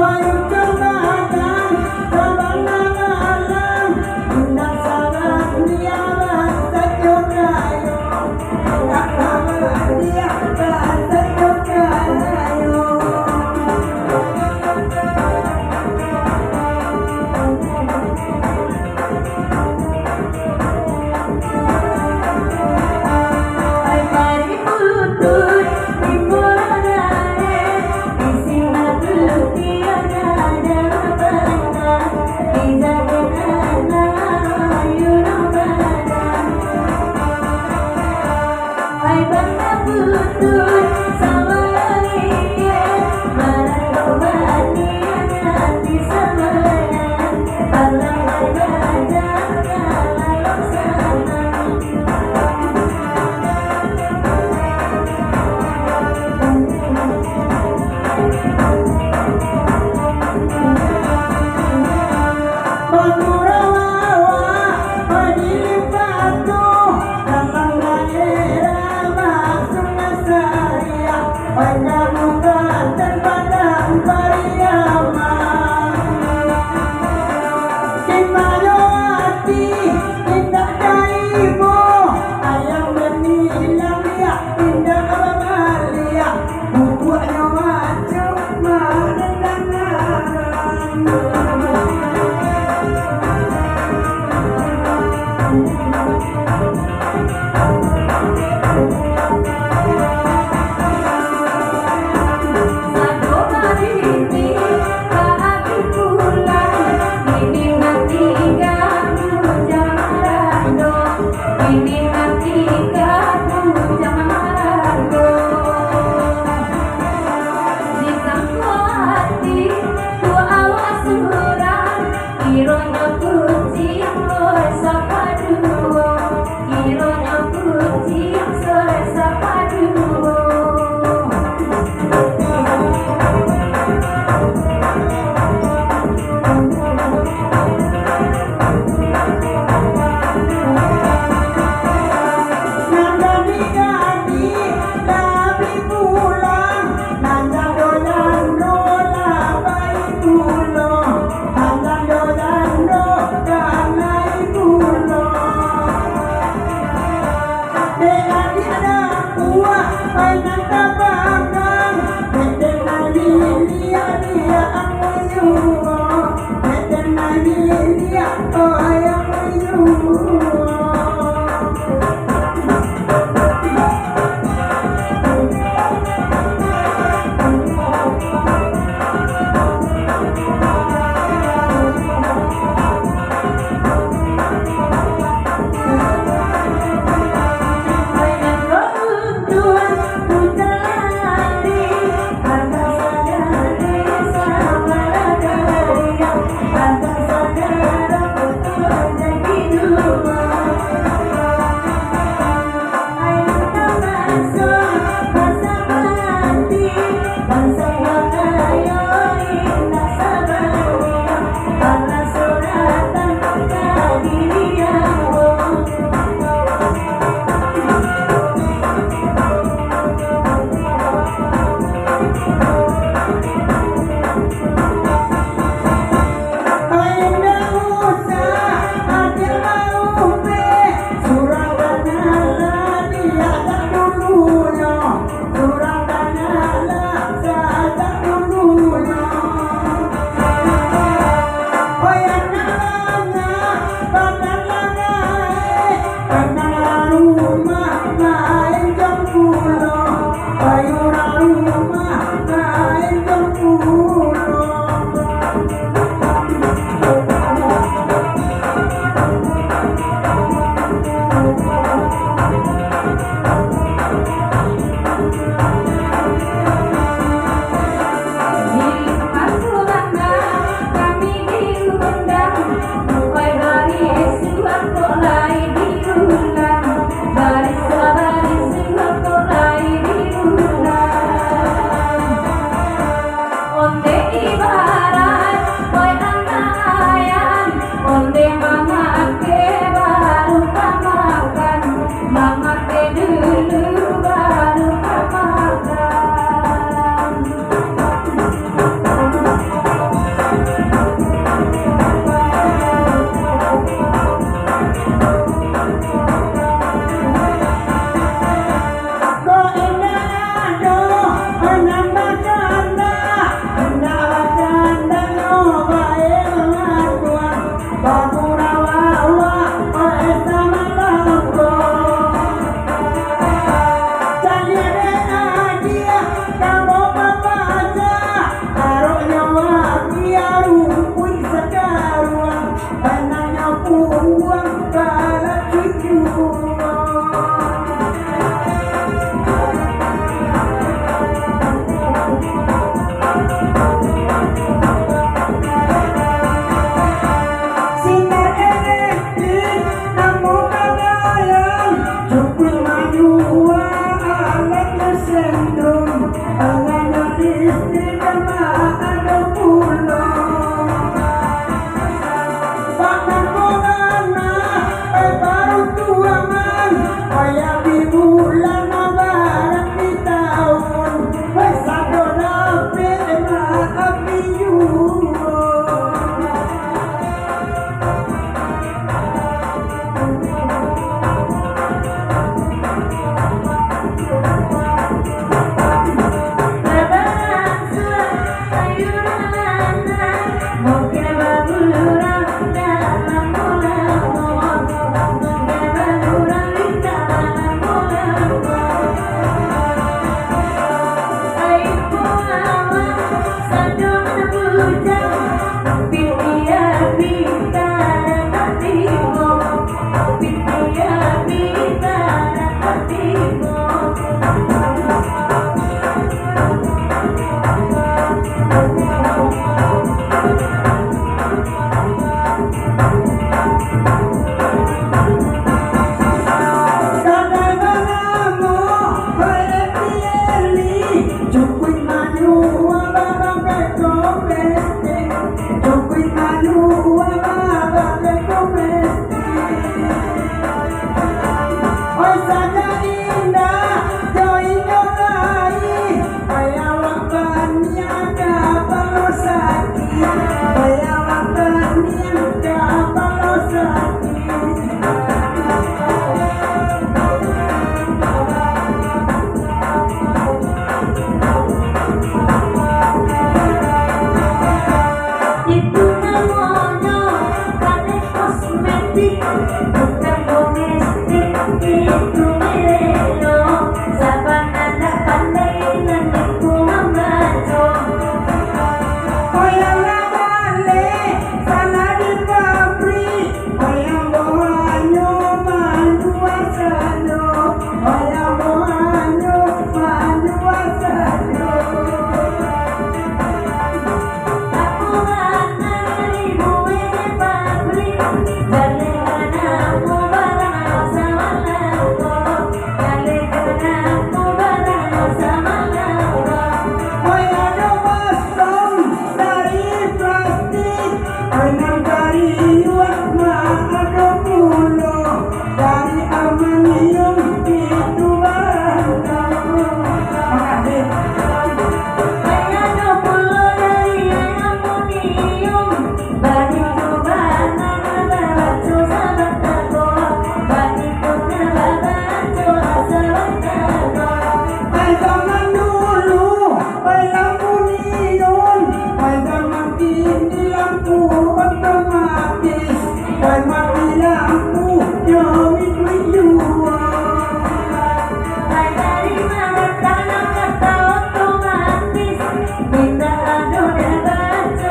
Ayo coba domestik, joko'y maluwa bakit domestik. Oy saja indah, joy nyolai, bayawakan yang kapal sakit, bayawakan yang kapal sakit. Itu namanya kade kosmetik, bukan domestik, itu merelo. Saban anak pandai nantiku membaca. Oyang bale, sana di pabrik, oyang bohanyo mandua sano, oyang bohanyo mandua sano. Aku anak ibu ini pabrik, balik anakku barang sama aku, balik anakku barang sama aku. Oyang kosong dari plastik, oyang dari wakma ada pulo, dari aluminium itu barang. Makasih. Banyak pulau dari aluminium, banyak bana baca sahabat aku, banyak baca sahabat aku. Ay zaman dulu, ay lampu neon, ay zaman kini lampu otomatis, ay